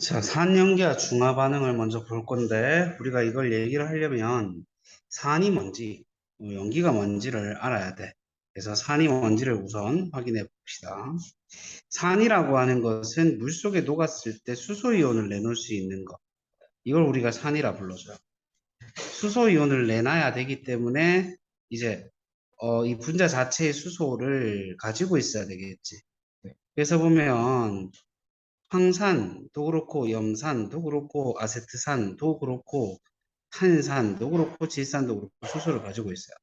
자, 산연기와 중화 반응을 먼저 볼 건데, 우리가 이걸 얘기를 하려면 산이 뭔지, 연기가 뭔지를 알아야 돼. 그래서 산이 뭔지를 우선 확인해 봅시다. 산이라고 하는 것은 물속에 녹았을 때 수소이온을 내놓을 수 있는 것. 이걸 우리가 산이라 불러줘요. 수소이온을 내놔야 되기 때문에 이제 이 분자 자체의 수소를 가지고 있어야 되겠지. 그래서 보면 황산도 그렇고 염산도 그렇고 아세트산도 그렇고 탄산도 그렇고 질산도 그렇고 수소를 가지고 있어요.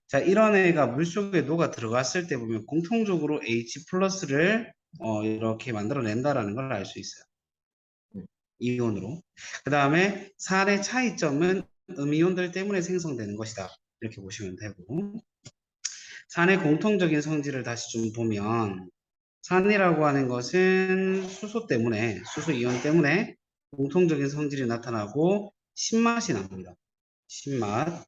자, 이런 애가 물속에 녹아 들어갔을 때 보면 공통적으로 H 플러스를 이렇게 만들어낸다라는 걸 알 수 있어요. 이온으로. 그 다음에 산의 차이점은 음이온들 때문에 생성되는 것이다. 이렇게 보시면 되고, 산의 공통적인 성질을 다시 좀 보면 산이라고 하는 것은 수소 때문에, 수소 이온 때문에 공통적인 성질이 나타나고 신맛이 납니다. 신맛.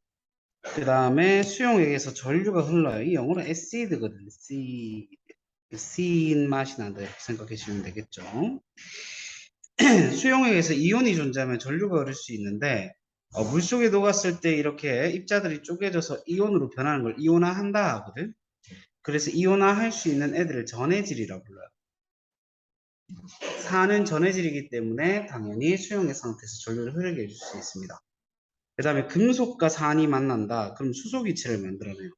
그 다음에 수용액에서 전류가 흘러요. 이 영어로 에시드거든요. 씨인 맛이 난다 이렇게 생각해 주시면 되겠죠. 수용액에서 이온이 존재하면 전류가 흐를 수 있는데 물속에 녹았을 때 이렇게 입자들이 쪼개져서 이온으로 변하는 걸 이온화한다 하거든. 그래서 이온화할 수 있는 애들을 전해질이라고 불러요. 산은 전해질이기 때문에 당연히 수용액 상태에서 전류를 흐르게 해줄 수 있습니다. 그 다음에 금속과 산이 만난다. 그럼 수소기체를 만들어내요.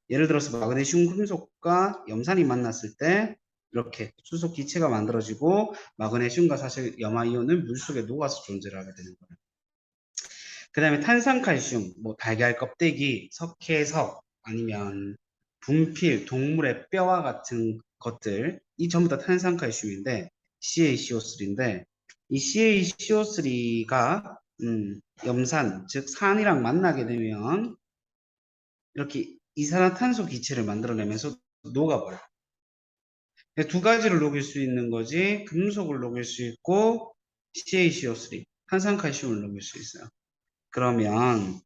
예를 들어서 마그네슘 금속과 염산이 만났을 때 이렇게 수소기체가 만들어지고 마그네슘과 사실 염화이온은 물속에 녹아서 존재를 하게 되는 거예요. 그 다음에 탄산칼슘, 뭐 달걀 껍데기, 석회석 아니면 분필, 동물의 뼈와 같은 것들 이 전부 다 탄산칼슘인데 CaCO3인데 이 CaCO3가 염산, 즉 산이랑 만나게 되면 이렇게 이산화탄소 기체를 만들어내면서 녹아버려요. 두 가지를 녹일 수 있는 거지 금속을 녹일 수 있고 CaCO3, 탄산칼슘을 녹일 수 있어요. 그러면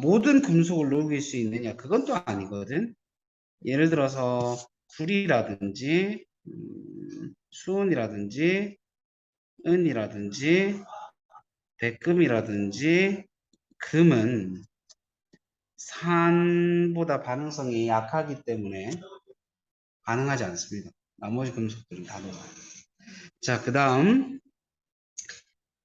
모든 금속을 녹일 수 있느냐? 그건 또 아니거든. 예를 들어서 구리라든지 수은이라든지 은이라든지 백금이라든지 금은 산보다 반응성이 약하기 때문에 반응하지 않습니다. 나머지 금속들은 다 녹아요. 자, 그 다음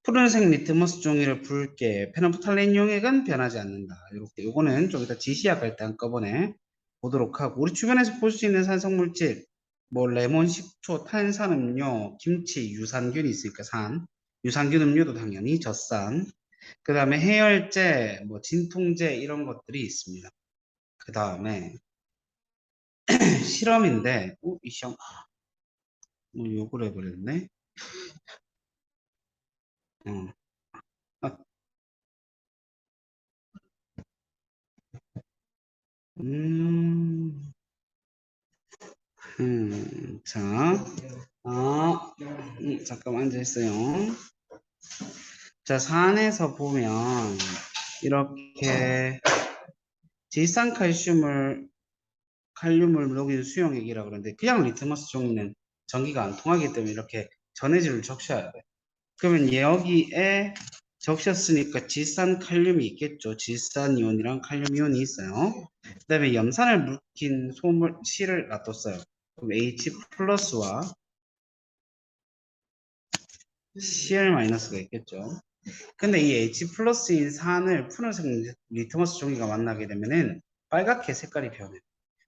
푸른색 리트머스 종이를 붉게 페노프탈렌 용액은 변하지 않는다. 이렇게 요거는 좀 이따 지시학할 때 한꺼번에 보도록 하고 우리 주변에서 볼 수 있는 산성물질 뭐 레몬, 식초, 탄산음료, 김치, 유산균이 있으니까 산 유산균 음료도 당연히 젖산 그 다음에 해열제, 뭐 진통제 이런 것들이 있습니다. 그 다음에 실험인데 이 시험 뭐 욕을 해버렸네. 어. 아, 음, 자, 잠깐만 앉아있어요. 자, 산에서 보면 이렇게 칼륨을 녹인 수용액이라고 그러는데 그냥 리트머스 종이는 전기가 안 통하기 때문에 이렇게 전해질을 적셔야 돼. 그러면 여기에 적셨으니까 질산칼륨이 있겠죠. 질산이온이랑 칼륨이온이 있어요. 그 다음에 염산을 묵힌 실을 놔뒀어요. 그럼 H 플러스와 Cl-가 있겠죠. 근데 이 H 플러스인 산을 푸른색 리트머스 종이가 만나게 되면은 빨갛게 색깔이 변해요.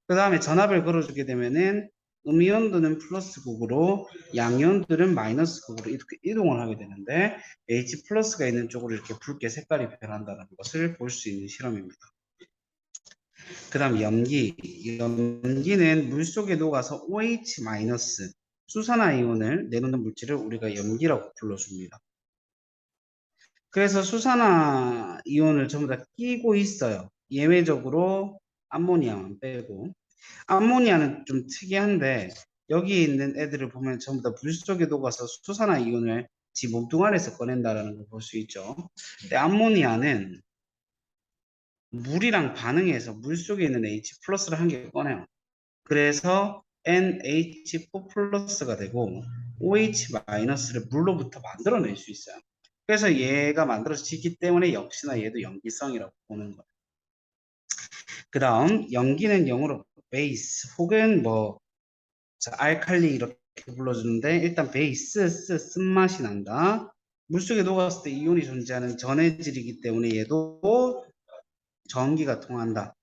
그 다음에 전압을 걸어주게 되면은 음이온들은 플러스 극으로 양이온들은 마이너스 극으로 이렇게 이동을 하게 되는데 H 플러스가 있는 쪽으로 이렇게 붉게 색깔이 변한다는 것을 볼 수 있는 실험입니다. 그 다음 염기. 염기는 물속에 녹아서 OH 마이너스 수산화이온을 내놓는 물질을 우리가 염기라고 불러줍니다. 그래서 수산화 이온을 전부 다 끼고 있어요. 예외적으로 암모니아만 빼고. 암모니아는 좀 특이한데 여기 있는 애들을 보면 전부 다 물속에 녹아서 수산화 이온을 지 몸뚱아리에서 꺼낸다라는 걸 볼 수 있죠. 근데 암모니아는 물이랑 반응해서 물속에 있는 H 플러스를 한 개 꺼내요. 그래서 NH4 플러스가 되고 OH-를 물로부터 만들어낼 수 있어요. 그래서 얘가 만들어지기 때문에 역시나 얘도 염기성이라고 보는 거예요. 그 다음 염기는 영어로 베이스 혹은 뭐 알칼리 이렇게 불러주는데 일단 베이스 쓴맛이 난다. 물속에 녹았을 때 이온이 존재하는 전해질이기 때문에 얘도 전기가 통한다.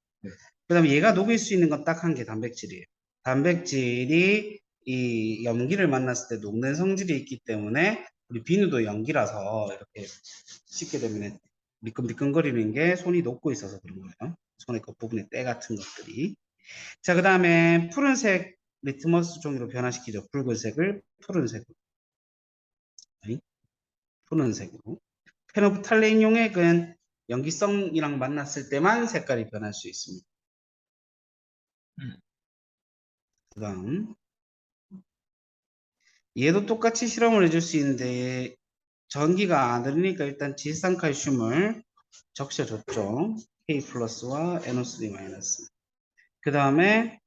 그 다음에 얘가 녹일 수 있는 건 딱 한 개, 단백질이에요. 단백질이 이 염기를 만났을 때 녹는 성질이 있기 때문에 우리 비누도 염기라서 이렇게 씻게 되면 미끈미끈거리는 게 손이 녹고 있어서 그런 거예요. 손의 겉부분에 때 같은 것들이. 자, 그 다음에 푸른색 리트머스 종이로 변화시키죠. 붉은색을 푸른색으로. 푸른색으로. 페노프탈레인 용액은 염기성이랑 만났을 때만 색깔이 변할 수 있습니다. 그 다음 얘도 똑같이 실험을 해줄 수 있는데 전기가 안 흐르니까 일단 질산칼슘을 적셔줬죠. K 플러스와 NO3 마이너스. 그 다음에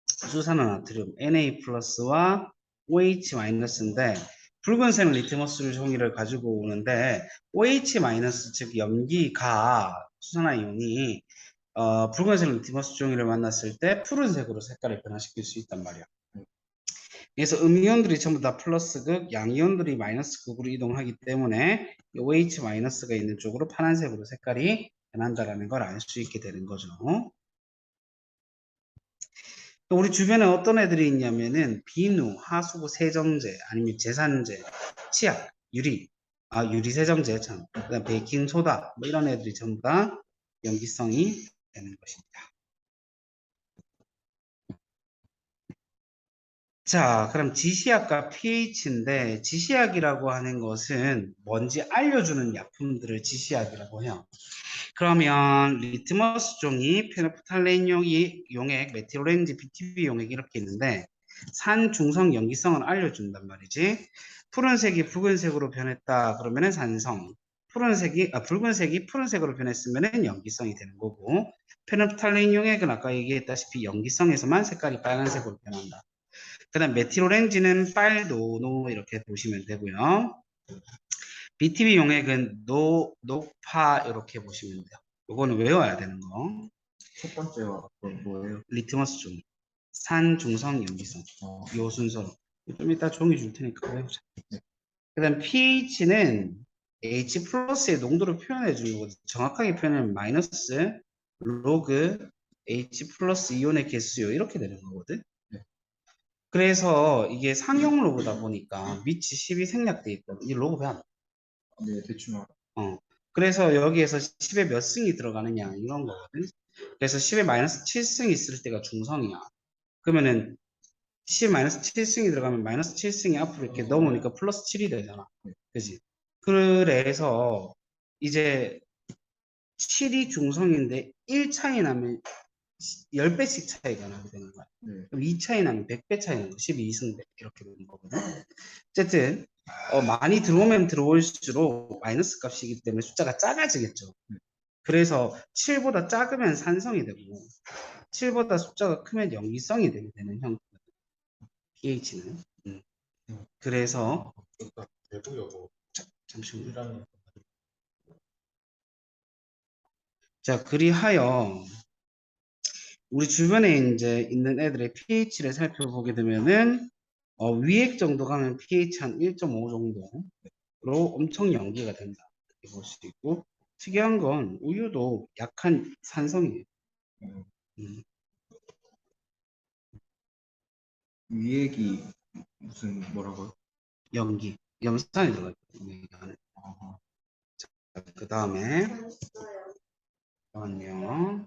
수산화나트륨 Na 플러스와 OH 마이너스인데 붉은색 리트머스 종이를 가지고 오는데 OH 마이너스 즉 염기가 수산화이온이 붉은색 리트머스 종이를 만났을 때 푸른색으로 색깔을 변화시킬 수 있단 말이야. 그래서 음이온들이 전부 다 플러스극, 양이온들이 마이너스극으로 이동하기 때문에 OH-가 있는 쪽으로 파란색으로 색깔이 변한다는 걸 알 수 있게 되는 거죠. 또 우리 주변에 어떤 애들이 있냐면은 비누, 하수구 세정제, 아니면 제산제, 치약, 유리 세정제, 그다음 베이킹 소다 뭐 이런 애들이 전부 다 염기성이 되는 것입니다. 자, 그럼 지시약과 pH인데 지시약이라고 하는 것은 뭔지 알려주는 약품들을 지시약이라고 해요. 그러면 리트머스 종이, 페노프탈레인 용액, 메틸오렌지, BTB 용액 이렇게 있는데 산, 중성, 염기성을 알려준단 말이지. 푸른색이 붉은색으로 변했다 그러면은 산성, 붉은색이 푸른색으로 변했으면은 염기성이 되는 거고, 페노프탈레인 용액은 아까 얘기했다시피 염기성에서만 색깔이 빨간색으로 변한다. 그 다음 메틸오렌지는 빨노노 이렇게 보시면 되고요. BTB 용액은 노파 이렇게 보시면 돼요. 요거는 외워야 되는 거. 첫 번째가 뭐예요? 리트머스 종이. 산, 중성, 염기성. 요 순서로. 좀 이따 종이 줄 테니까 외우자. 그 다음 pH는 H 플러스의 농도를 표현해 주는 거거든. 정확하게 표현하면 마이너스 로그 H 플러스 이온의 개수요. 이렇게 되는 거거든. 그래서 이게 상용 로그다 보니까 밑이 10이 생략돼 있거든. 이 로그 왜 안? 네, 대충 알아. 그래서 여기에서 10에 몇 승이 들어가느냐 이런 거거든. 그래서 10에 마이너스 7승이 있을 때가 중성이야. 그러면은 10에 마이너스 7승이 들어가면 마이너스 7승이 앞으로 이렇게 넘으니까 플러스 7이 되잖아. 그지? 그래서 이제 7이 중성인데 1 차이 나면 10배씩 차이가 나게 되는 거야. 그럼 2 차이 나면 100배 차이 나는 거. 12승 이렇게 되는 거거든. 어쨌든 많이 들어오면 들어올수록 마이너스 값이기 때문에 숫자가 작아지겠죠. 그래서 7보다 작으면 산성이 되고 7보다 숫자가 크면 염기성이 되게 되는 형태. pH는. 그래서 대부여고 잠시만요. 자, 그리하여 우리 주변에 이제 있는 애들의 pH를 살펴보게 되면은 위액 정도 가면 pH 한 1.5 정도로 엄청 염기가 된다. 이렇게 볼 수 있고 특이한 건 우유도 약한 산성이에요. 음, 위액이 무슨 뭐라고요? 염기, 염산이 들어가요. 그 다음에 잠깐만요.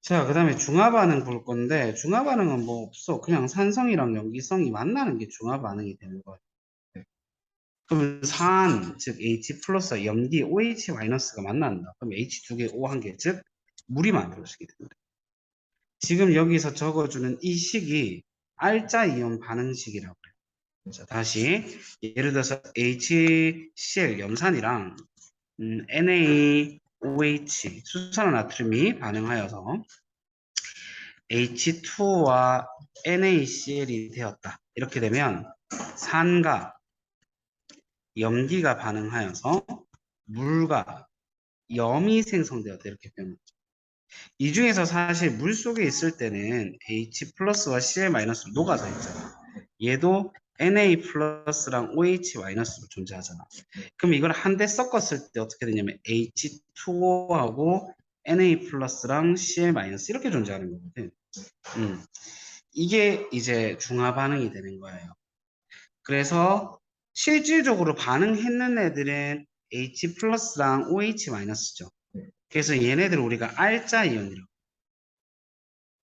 자, 그 다음에 중화 반응 볼 건데 중화 반응은 뭐 없어. 그냥 산성이랑 염기성이 만나는 게 중화 반응이 되는 거예요. 그럼 산, 즉 H 플러스 염기 OH 마이너스가 만난다. 그럼 H 두 개, O 한 개, 즉 물이 만들어지게 됩니다. 지금 여기서 적어주는 이 식이 알자 이온 반응식이라고 해요. 자, 다시 예를 들어서 HCl 염산이랑 NaOH 수산화나트륨이 반응하여서 H2와 NaCl이 되었다. 이렇게 되면 산과 염기가 반응하여서 물과 염이 생성되었다. 이렇게 표현합니다. 이 중에서 사실 물 속에 있을 때는 H 플러스와 Cl 마이너스로 녹아져 있잖아. 얘도 Na 플러스랑 OH 마이너스로 존재하잖아. 그럼 이걸 한데 섞었을 때 어떻게 되냐면 H2O하고 Na 플러스랑 Cl 마이너스 이렇게 존재하는 거거든. 이게 이제 중화 반응이 되는 거예요. 그래서 실질적으로 반응했는 애들은 H 플러스랑 OH 마이너스죠. 그래서 얘네들 우리가 알자 이온이라고.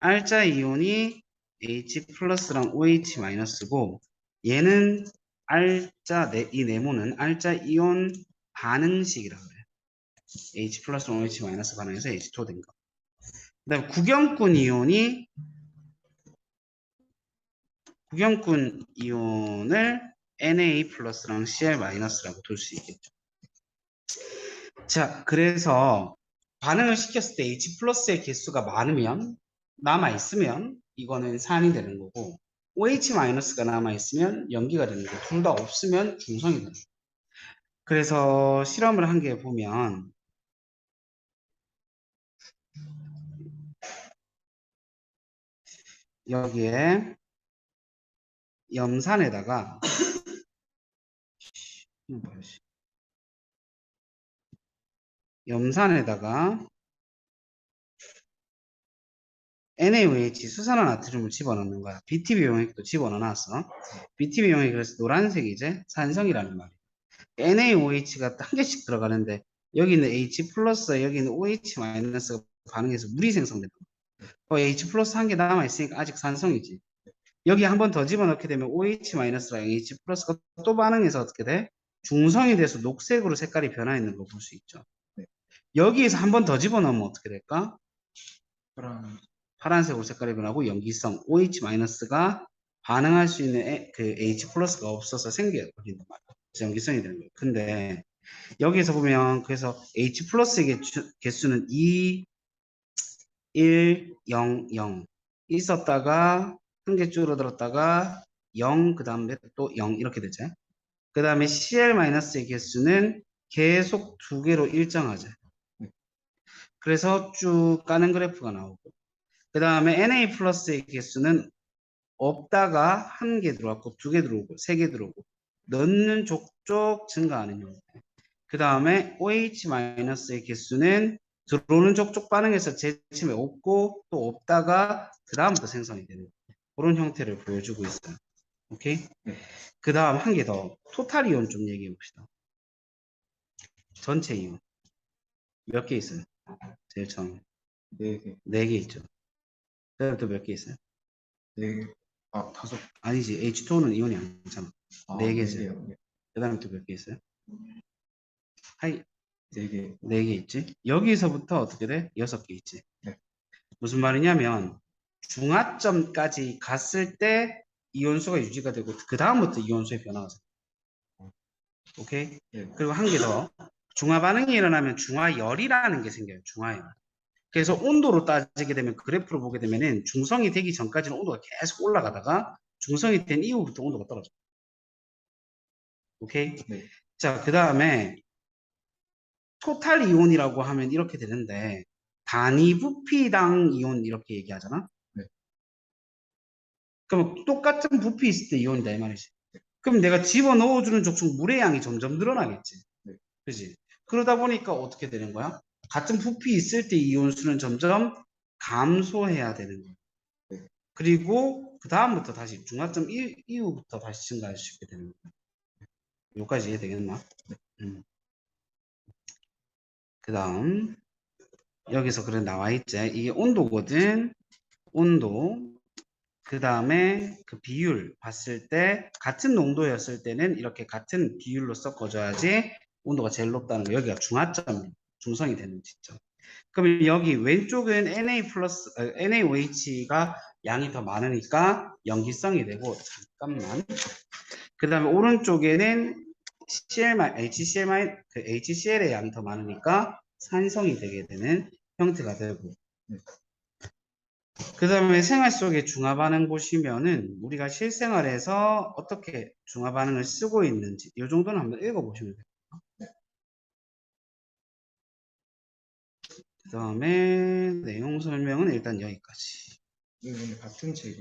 알자 이온이 H 플러스랑 OH 마이너스고 얘는 이 네모는 알자 이온 반응식이라고 해요. H 플러스랑 OH 마이너스 반응해서 H2 된 거. 그 다음에 구경꾼 이온을 Na 플러스랑 Cl 마이너스라고 둘 수 있겠죠. 자, 그래서 반응을 시켰을 때 H 플러스의 개수가 많으면 남아있으면 이거는 산이 되는 거고 OH 마이너스가 남아있으면 염기가 되는 거고 둘 다 없으면 중성이 되는 거예요. 그래서 실험을 한 게 보면 여기에 염산에다가 NaOH 수산화 나트륨을 집어넣는 거야. BTB 용액도 집어넣어놨어. BTB 용액이 그래서 노란색이지 산성이라는 말이야. NaOH가 한 개씩 들어가는데 여기는 H 플러스 여기는 OH 마이너스가 반응해서 물이 생성된다. H 플러스 한 개 남아있으니까 아직 산성이지. 여기 한 번 더 집어넣게 되면 OH 마이너스랑 H 플러스가 또 반응해서 어떻게 돼? 중성이 돼서 녹색으로 색깔이 변화있는 거 볼 수 있죠. 여기에서 한 번 더 집어넣으면 어떻게 될까? 파란색으로 색깔이 변하고 염기성 OH-가 반응할 수 있는 그 H 플러스가 없어서 생겨버린단 말이야. 그래서 염기성이 되는 거예요. 근데 여기에서 보면 그래서 H 플러스의 개수는 2, 1, 0, 0 있었다가 한 개 줄어들었다가 0, 그 다음에 또 0 이렇게 되죠. 그 다음에 Cl-의 개수는 계속 두 개로 일정하죠. 그래서 쭉 까는 그래프가 나오고 그 다음에 Na 플러스의 개수는 없다가 한 개 들어왔고 두 개 들어오고 세 개 들어오고 넣는 족족 증가하는 형태. 그 다음에 OH-의 개수는 들어오는 족족 반응해서 제침에 없고 또 없다가 그 다음부터 생성이 되는 그런 형태를 보여주고 있어요. 오케이? 그 다음 한 개 더 토탈 이온 좀 얘기해 봅시다. 전체 이온 몇 개 있어요? 제일 처음 4개. 4개 있죠. 그 다음에 또 몇 개 있어요? 4개. 아, 5. 아니지 H2O는 이온이 아니잖아. 아, 4개죠. 4개요. 네. 그 다음에 또 몇 개 있어요? 하이 4개. 4개 있지. 여기서부터 어떻게 돼? 6개 있지. 네. 무슨 말이냐면 중하점까지 갔을 때 이온수가 유지가 되고 그 다음부터 이온수의 변화가 생겨. 오케이? 네. 그리고 한 개 더. 중화 반응이 일어나면 중화열이라는 게 생겨요. 중화열. 그래서 온도로 따지게 되면 그래프로 보게 되면은 중성이 되기 전까지는 온도가 계속 올라가다가 중성이 된 이후부터 온도가 떨어져. 오케이? 네. 자, 그 다음에 토탈 이온이라고 하면 이렇게 되는데 단위 부피당 이온 이렇게 얘기하잖아. 네. 그럼 똑같은 부피 있을 때 이온이다 이 말이지. 그럼 내가 집어넣어주는 족족 물의 양이 점점 늘어나겠지. 네. 그지? 그러다 보니까 어떻게 되는 거야? 같은 부피 있을 때 이온수는 점점 감소해야 되는 거야. 네. 그리고 그 다음부터 다시 중화점 이후부터 다시 증가할 수 있게 되는 거야. 여기까지 이해되겠나? 네. 그 다음 여기서 그래 나와 있지. 이게 온도거든. 온도. 그 다음에 그 비율 봤을 때 같은 농도였을 때는 이렇게 같은 비율로 섞어줘야지 온도가 제일 높다는 거. 여기가 중하점, 중성이 되는 지점. 그럼 여기 왼쪽은 NaOH가 양이 더 많으니까 염기성이 되고 잠깐만. 그 다음에 오른쪽에는 HCl의 양이 더 많으니까 산성이 되게 되는 형태가 되고. 그 다음에 생활 속의 중화 반응 보시면은 우리가 실생활에서 어떻게 중화 반응을 쓰고 있는지 이 정도는 한번 읽어보시면 돼요. 그 다음에 내용 설명은 일단 여기까지. 이건 같은 책이에요.